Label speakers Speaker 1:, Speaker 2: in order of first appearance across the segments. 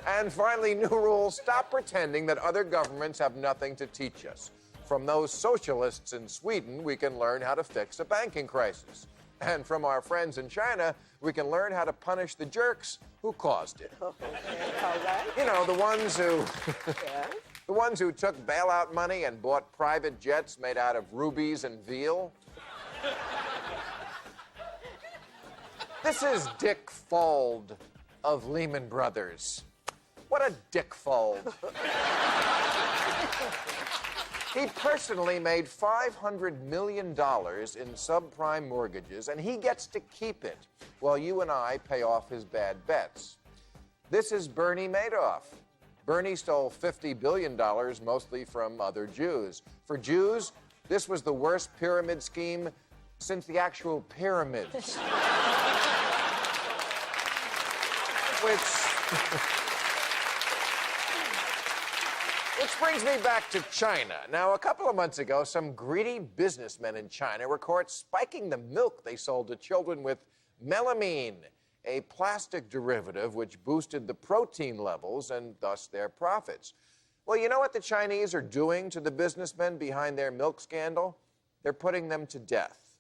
Speaker 1: And finally, new rules. Stop pretending that other governments have nothing to teach us. From those socialists in Sweden, we can learn how to fix a banking crisis. And from our friends in China, we can learn how to punish the jerks who caused it.
Speaker 2: Okay, all right.
Speaker 1: You know, the ones who...
Speaker 2: Yeah.
Speaker 1: The ones who took bailout money and bought private jets made out of rubies and veal. This is Dick Fuld of Lehman Brothers. What a Dick Fuld. He personally made $500 million in subprime mortgages, and he gets to keep it while you and I pay off his bad bets. This is Bernie Madoff. Bernie stole $50 billion, mostly from other Jews. For Jews, this was the worst pyramid scheme since the actual pyramids. Which brings me back to China. Now, a couple of months ago, some greedy businessmen in China were caught spiking the milk they sold to children with melamine, a plastic derivative which boosted the protein levels and thus their profits. Well, you know what the Chinese are doing to the businessmen behind their milk scandal? They're putting them to death.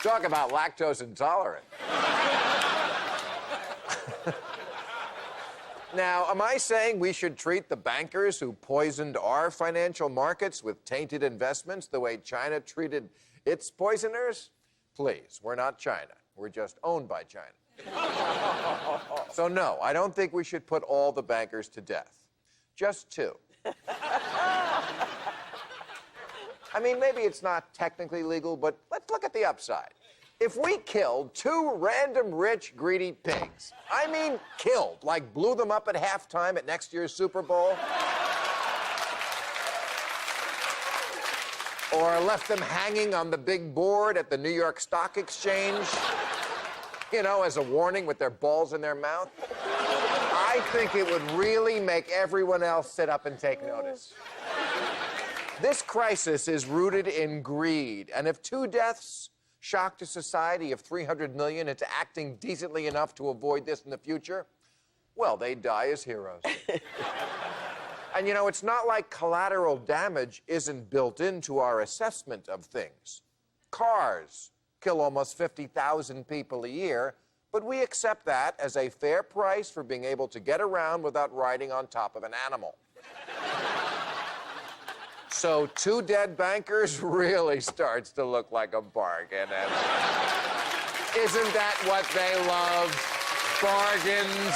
Speaker 1: Talk about lactose intolerant. Now, am I saying we should treat the bankers who poisoned our financial markets with tainted investments the way China treated its poisoners? Please, we're not China. We're just owned by China. So no, I don't think we should put all the bankers to death. Just 2. I mean, maybe it's not technically legal, but let's look at the upside. If we killed 2 random rich, greedy pigs, I mean killed, like blew them up at halftime at next year's Super Bowl, or left them hanging on the big board at the New York Stock Exchange, you know, as a warning with their balls in their mouth, I think it would really make everyone else sit up and take notice. This crisis is rooted in greed, and if 2 deaths shocked a society of 300 million into acting decently enough to avoid this in the future, well, they die as heroes. And you know, it's not like collateral damage isn't built into our assessment of things. Cars kill almost 50,000 people a year, but we accept that as a fair price for being able to get around without riding on top of an animal. So 2 dead bankers really starts to look like a bargain. And isn't that what they love? Bargains.